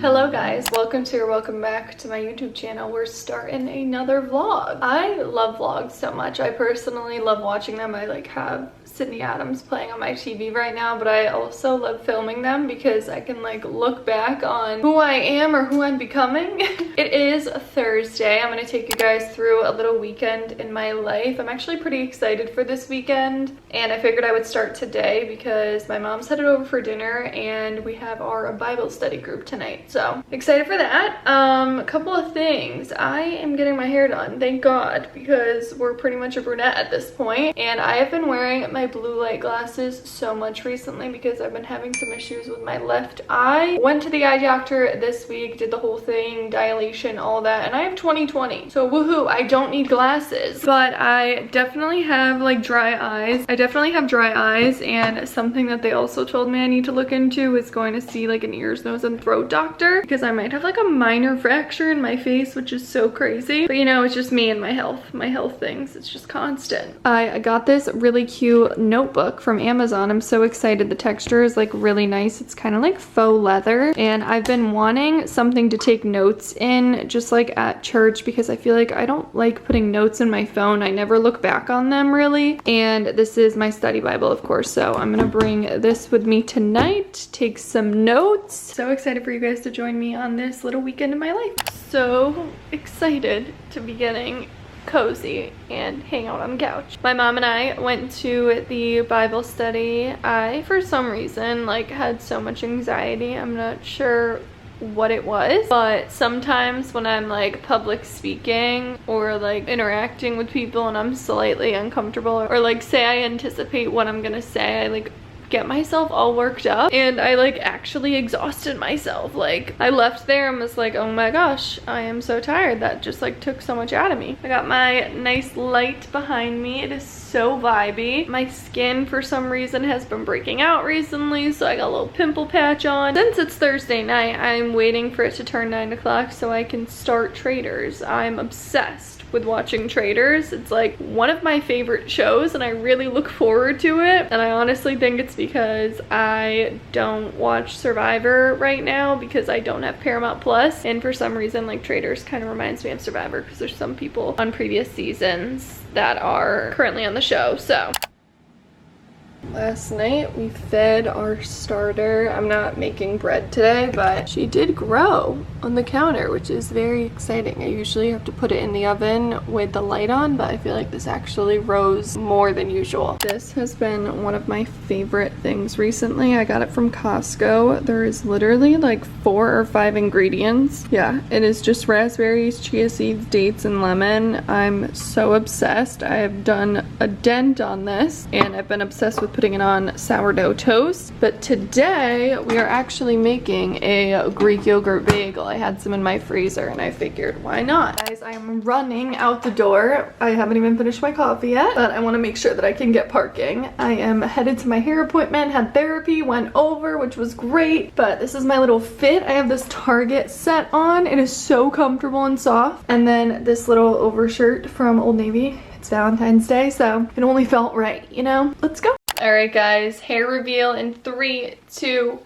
Hello guys, welcome back to my YouTube channel. We're starting another vlog. I love vlogs so much. I personally love watching them. I have Sydney Adams playing on my TV right now, but I also love filming them because I can look back on who I am or who I'm becoming. It is Thursday. I'm going to take you guys through a little weekend in my life. I'm actually pretty excited for this weekend, and I figured I would start today because my mom's headed over for dinner and we have our Bible study group tonight. So excited for that. A couple of things. I am getting my hair done, thank God, because we're pretty much a brunette at this point, and I have been wearing my blue light glasses so much recently because I've been having some issues with my left eye. Went to the eye doctor this week, did the whole thing, dilation, all that, and I have 20/20. So woohoo, I don't need glasses. But I definitely have dry eyes. I definitely have dry eyes, and something that they also told me I need to look into is going to see an ears, nose, and throat doctor because I might have a minor fracture in my face, which is so crazy. But it's just me and my health things. It's just constant. I got this really cute notebook from Amazon. I'm so excited. The texture is really nice. It's kind of like faux leather, and I've been wanting something to take notes in just at church because I feel I don't like putting notes in my phone. I never look back on them really, and this is my study Bible, of course, so I'm gonna bring this with me tonight, take some notes. So excited for you guys to join me on this little weekend in my life. So excited to be getting cozy and hang out on the couch. My mom and I went to the Bible study. I, for some reason, had so much anxiety. I'm not sure what it was, but sometimes when I'm public speaking or interacting with people and I'm slightly uncomfortable, or say I anticipate what I'm gonna say, I get myself all worked up, and I actually exhausted myself. I left there and was oh my gosh, I am so tired. That just took so much out of me. I got my nice light behind me. It is so vibey. My skin for some reason has been breaking out recently, so I got a little pimple patch on. Since it's Thursday night, I'm waiting for it to turn 9 o'clock so I can start Traitors. I'm obsessed with watching Traitors. It's one of my favorite shows, and I really look forward to it. And I honestly think it's because I don't watch Survivor right now because I don't have Paramount Plus, and for some reason Traitors kind of reminds me of Survivor because there's some people on previous seasons that are currently on the show. So last night we fed our starter. I'm not making bread today, but she did grow on the counter, which is very exciting. I usually have to put it in the oven with the light on, but I feel this actually rose more than usual. This has been one of my favorite things recently. I got it from Costco. There is literally 4 or 5 ingredients. Yeah, it is just raspberries, chia seeds, dates, and lemon. I'm so obsessed. I have done a dent on this, and I've been obsessed with putting it on sourdough toast. But today we are actually making a Greek yogurt bagel. I had some in my freezer and I figured, why not? Guys, I am running out the door. I haven't even finished my coffee yet, but I want to make sure that I can get parking. I am headed to my hair appointment, had therapy, went over, which was great, but this is my little fit. I have this Target set on. It is so comfortable and soft. And then this little overshirt from Old Navy. It's Valentine's Day, so it only felt right, Let's go. All right, guys, hair reveal in 3, 2,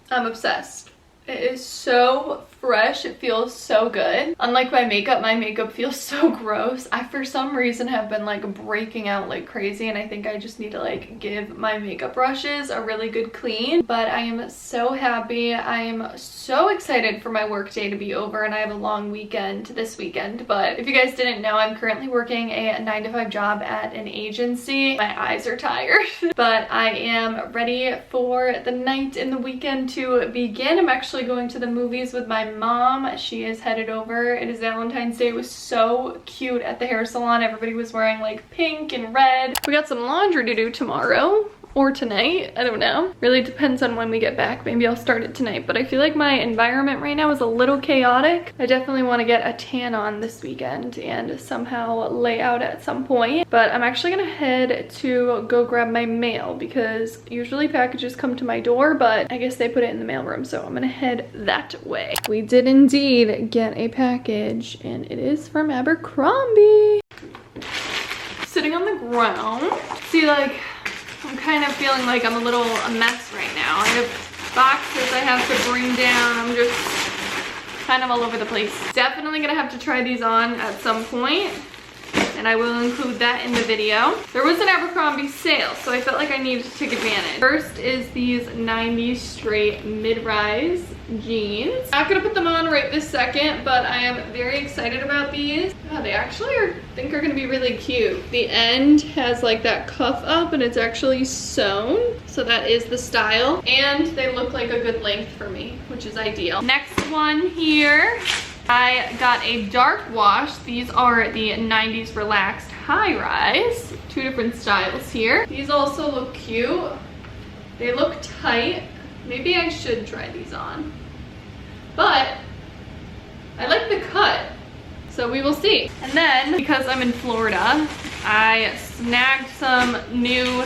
I'm obsessed. It is so fresh. It feels so good. Unlike my makeup feels so gross. I, for some reason, have been breaking out like crazy, and I think I just need to give my makeup brushes a really good clean. But I am so happy. I am so excited for my work day to be over, and I have a long weekend this weekend. But if you guys didn't know, I'm currently working a 9-to-5 job at an agency. My eyes are tired, but I am ready for the night and the weekend to begin. I'm actually going to the movies with my mom. She is headed over. It is Valentine's Day. It was so cute at the hair salon. Everybody was wearing pink and red. We got some laundry to do tomorrow. or tonight. I don't know. Really depends on when we get back. Maybe I'll start it tonight. But I feel like my environment right now is a little chaotic. I definitely want to get a tan on this weekend and somehow lay out at some point. But I'm actually gonna head to go grab my mail because usually packages come to my door, but I guess they put it in the mailroom, so I'm gonna head that way. We did indeed get a package, and it is from Abercrombie. Sitting on the ground. See, like, I'm kind of feeling like I'm a mess right now. I have boxes I have to bring down. I'm just kind of all over the place. Definitely gonna have to try these on at some point, and I will include that in the video. There was an Abercrombie sale, so I felt like I needed to take advantage. First is these 90s straight mid-rise jeans. Not gonna put them on right this second, but I am very excited about these. Oh, they actually are gonna be really cute. The end has like that cuff up and it's actually sewn, so that is the style, and they look like a good length for me, which is ideal. Next one here, I got a dark wash. These are the 90s relaxed high rise. Two different styles here. These also look cute. They look tight. Maybe I should try these on, but I like the cut, so we will see. And then, because I'm in Florida, I snagged some new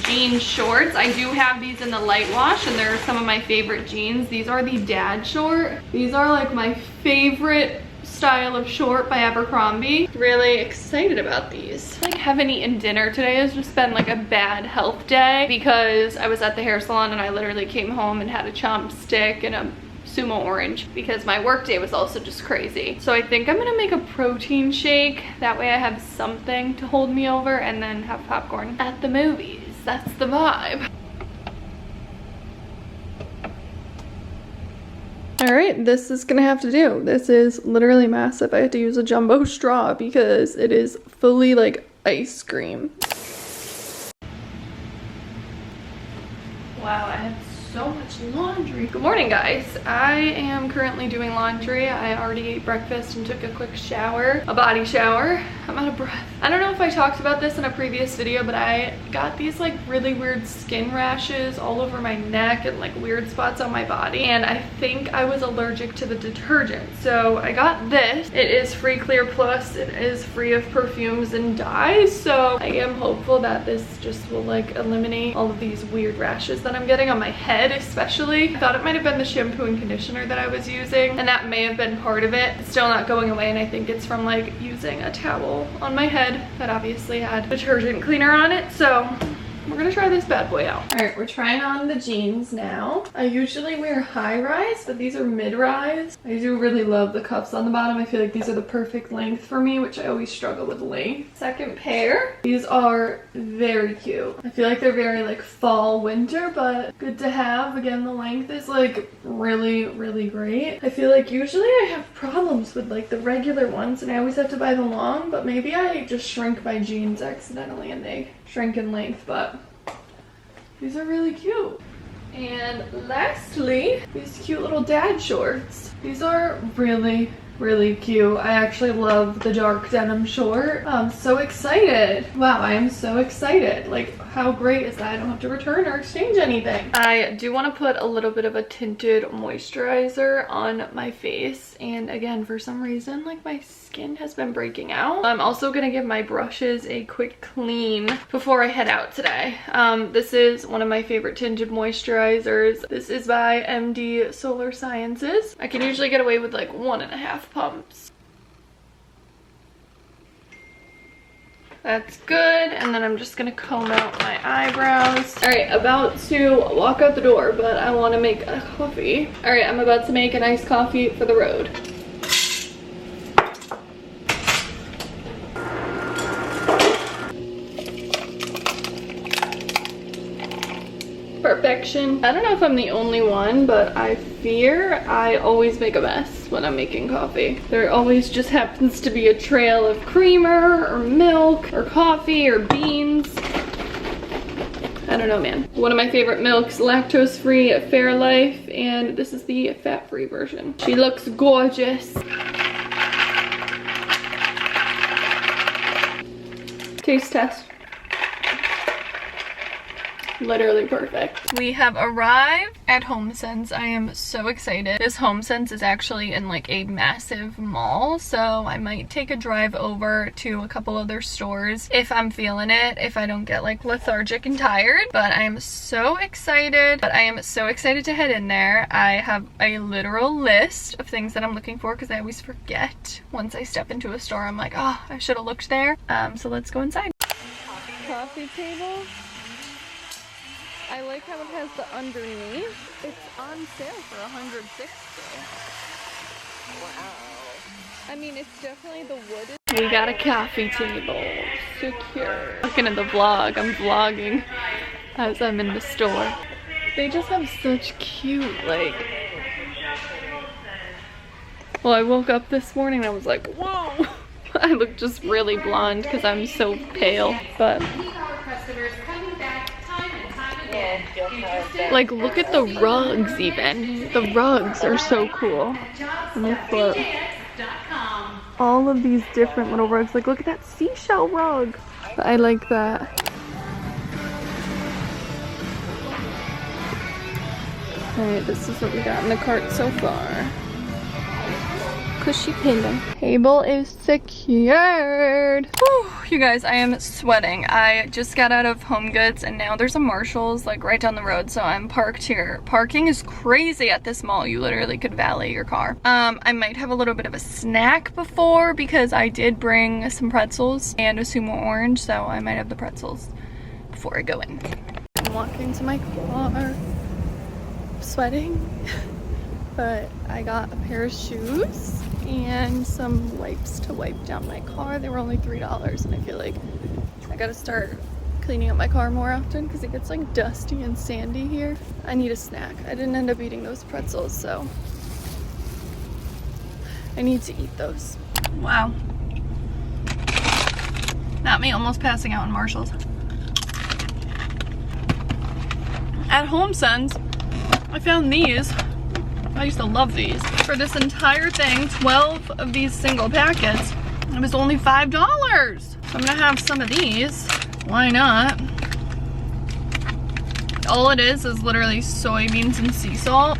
jean shorts. I do have these in the light wash, and they're some of my favorite jeans. These are the dad short. These are like my favorite style of short by Abercrombie. Really excited about these. I haven't eaten dinner today. It's just been like a bad health day because I was at the hair salon and I literally came home and had a chomp stick and a sumo orange because my work day was also just crazy. So I think I'm gonna make a protein shake. That way I have something to hold me over, and then have popcorn at the movies. That's the vibe. All right, this is gonna have to do. This is literally massive. I had to use a jumbo straw because it is fully like ice cream. Wow, I have so much laundry. Good morning, guys. I am currently doing laundry. I already ate breakfast and took a quick shower, a body shower. I'm out of breath. I don't know if I talked about this in a previous video, but I got these like really weird skin rashes all over my neck and like weird spots on my body, and I think I was allergic to the detergent. So I got this. It is Free Clear Plus. It is free of perfumes and dyes, so I am hopeful that this just will like eliminate all of these weird rashes that I'm getting on my head especially. I thought it might have been the shampoo and conditioner that I was using, and that may have been part of it. It's still not going away, and I think it's from like using a towel on my head that obviously had detergent cleaner on it. So we're gonna try this bad boy out. All right, we're trying on the jeans now. I usually wear high rise, but these are mid rise. I do really love the cuffs on the bottom. I feel like these are the perfect length for me, which I always struggle with length. Second pair. These are very cute. I feel like they're very like fall winter, but good to have. Again, the length is like really, really great. I feel like usually I have problems with like the regular ones and I always have to buy the long, but maybe I just shrink my jeans accidentally and they shrink in length, but these are really cute. And lastly, these cute little dad shorts. These are really, really cute. I actually love the dark denim short. I'm so excited. Wow, I am so excited. Like, how great is that? I don't have to return or exchange anything. I do want to put a little bit of a tinted moisturizer on my face, and again, for some reason, like my skin has been breaking out. I'm also gonna give my brushes a quick clean before I head out today. This is one of my favorite tinted moisturizers. This is by MD Solar Sciences. I can usually get away with like 1.5 pumps. That's good, and then I'm just gonna comb out my eyebrows. All right, about to walk out the door, but I want to make a coffee. All right, I'm about to make an iced coffee for the road. Perfection. I don't know if I'm the only one, but I fear I always make a mess when I'm making coffee. There always just happens to be a trail of creamer or milk or coffee or beans. I don't know, man. One of my favorite milks, lactose-free Fairlife, and this is the fat-free version. She looks gorgeous. Taste test. Literally perfect. We have arrived at HomeSense. I am so excited. This HomeSense is actually in like a massive mall, so I might take a drive over to a couple other stores if I'm feeling it, if I don't get like lethargic and tired. But I am so excited. To head in there. I have a literal list of things that I'm looking for because I always forget. Once I step into a store, I'm like, oh, I should have looked there. So let's go inside. Coffee table. I I like how it has the underneath. It's on sale for $160. Wow. I mean, it's definitely the wood. We got a coffee table. Secure. Looking at the vlog, I'm vlogging as I'm in the store. They just have such cute, like... Well, I woke up this morning and I was like, whoa! I look just really blonde because I'm so pale, but... Like, look at the rugs even. The rugs are so cool. Let me flip. All of these different little rugs. Like, look at that seashell rug. I like that. Alright, this is what we got in the cart so far. Cushy pillow. Table is secured. Whew, you guys, I am sweating. I just got out of Home Goods and now there's a Marshall's like right down the road, so I'm parked here. Parking is crazy at this mall. You literally could valet your car. I might have a little bit of a snack before because I did bring some pretzels and a sumo orange, so I might have the pretzels before I go in. I'm walking to my car. Sweating. But I got a pair of shoes and some wipes to wipe down my car. They were only $3 and I feel like I gotta start cleaning up my car more often because it gets like dusty and sandy here. I need a snack. I didn't end up eating those pretzels, so I need to eat those. Wow. Not me almost passing out in Marshall's. At HomeSense, I found these. I used to love these. For this entire thing, 12 of these single packets, it was only $5. So I'm gonna have some of these. Why not? All it is literally soybeans and sea salt.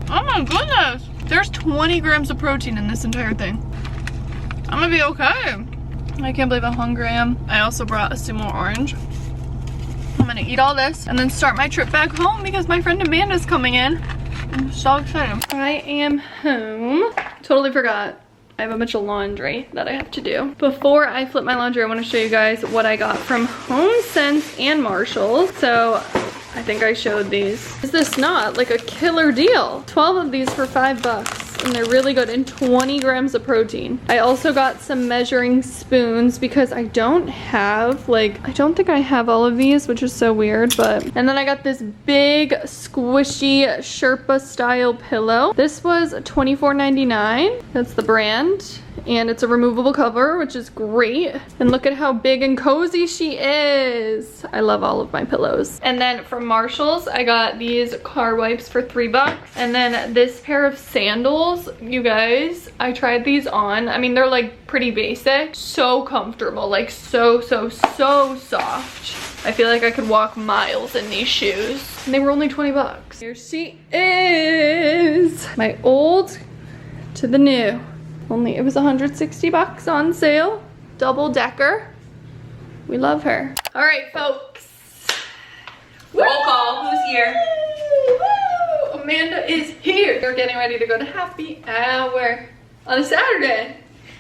Oh my goodness! There's 20 grams of protein in this entire thing. I'm gonna be okay. I can't believe how hungry I am. I also brought a sumo orange. I'm gonna eat all this and then start my trip back home because my friend Amanda's coming in. I'm so excited. I am home. Totally forgot. I have a bunch of laundry that I have to do. Before I flip my laundry, I want to show you guys what I got from HomeSense and Marshall's. So I think I showed these. Is this not like a killer deal? 12 of these for $5. And they're really good, and 20 grams of protein. I also got some measuring spoons because I don't have, like, I don't think I have all of these, which is so weird, but. And then I got this big squishy Sherpa style pillow. This was $24.99. That's the brand. And it's a removable cover, which is great. And look at how big and cozy she is. I love all of my pillows. And then from Marshall's, I got these car wipes for $3. And then this pair of sandals, you guys, I tried these on. I mean, they're like pretty basic. So comfortable, like so soft. I feel like I could walk miles in these shoes. And they were only $20. Here she is. My old to the new. Only, it was $160 on sale. Double decker. We love her. All right, folks. Roll call, who's here? Woo! Amanda is here. We're getting ready to go to happy hour on a Saturday.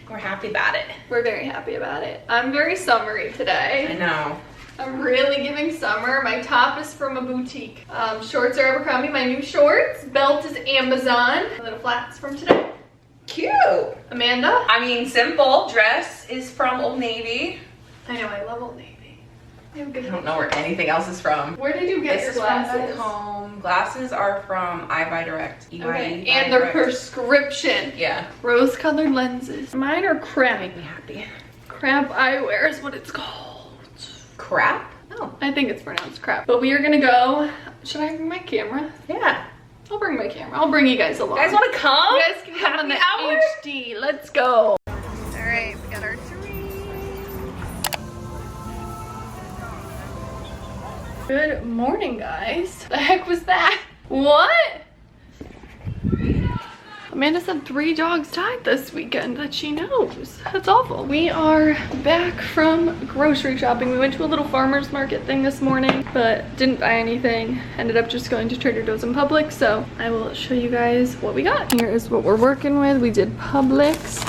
We're happy about it. We're very happy about it. I'm very summery today. I know. I'm really giving summer. My top is from a boutique. Shorts are Abercrombie, my new shorts. Belt is Amazon. Little flats from today. Cute. Amanda? I mean, simple. Dress is from Old Navy. I know, I love Old Navy. I don't know where anything else is from. Where did you get your glasses? From home. Glasses are from iBuyDirect. Okay, and they're prescription. Yeah. Rose-colored lenses. Mine are crap. Make me happy. Crap eyewear is what it's called. Crap? Oh. I think it's pronounced crap. But we are gonna go. Should I bring my camera? Yeah. I'll bring my camera. I'll bring you guys along. You guys want to come? You guys can come on the hour? HD. Let's go. All right, we got our drinks. Good morning, guys. The heck was that? What? Amanda said 3 dogs died this weekend that she knows. That's awful. We are back from grocery shopping. We went to a little farmer's market thing this morning, but didn't buy anything. Ended up just going to Trader Joe's in Publix, so I will show you guys what we got. Here is what we're working with. We did Publix.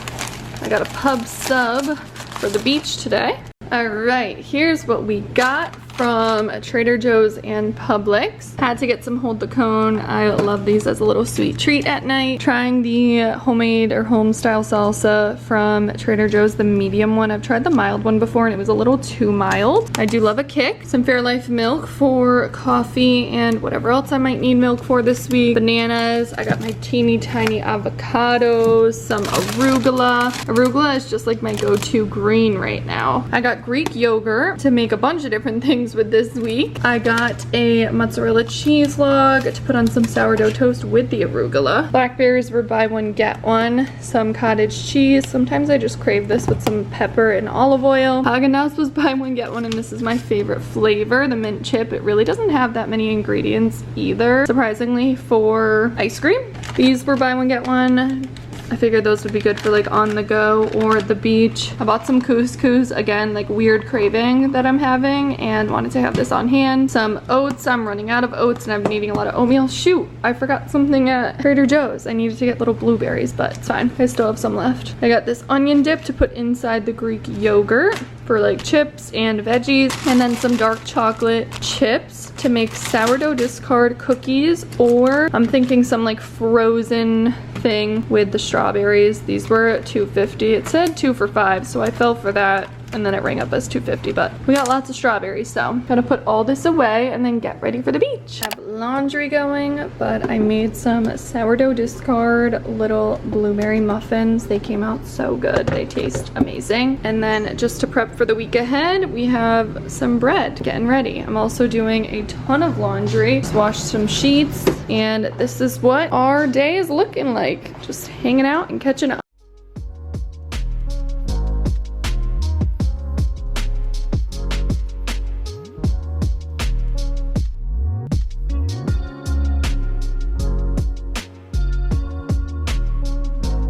I got a pub sub for the beach today. All right, here's what we got from Trader Joe's and Publix. Had to get some hold the cone. I love these as a little sweet treat at night. Trying the homemade or home style salsa from Trader Joe's, the medium one. I've tried the mild one before and it was a little too mild. I do love a kick. Some Fairlife milk for coffee and whatever else I might need milk for this week. Bananas. I got my teeny tiny avocados, some arugula. Arugula is just like my go-to green right now. I got Greek yogurt to make a bunch of different things with this week. I got a mozzarella cheese log to put on some sourdough toast with the arugula. Blackberries were buy one get one. Some cottage cheese. Sometimes I just crave this with some pepper and olive oil. Haagen-Dazs was buy one get one, and this is my favorite flavor, the mint chip. It really doesn't have that many ingredients either, surprisingly, for ice cream. These were buy one get one. I figured those would be good for like on the go or the beach. I bought some couscous, again, like weird craving that I'm having, and wanted to have this on hand. Some oats. I'm running out of oats and I've been eating a lot of oatmeal. Shoot, I forgot something at Trader Joe's. I needed to get little blueberries, but it's fine. I still have some left. I got this onion dip to put inside the Greek yogurt for like chips and veggies, and then some dark chocolate chips to make sourdough discard cookies, or I'm thinking some like frozen thing with the strawberries. These were $2.50. It said 2 for $5, so I fell for that, and then it rang up as $2.50, but we got lots of strawberries, so gotta put all this away and then get ready for the beach. I have laundry going, but I made some sourdough discard little blueberry muffins. They came out so good. They taste amazing. And then just to prep for the week ahead, we have some bread getting ready. I'm also doing a ton of laundry. Just washed some sheets, and this is what our day is looking like. Just hanging out and catching up.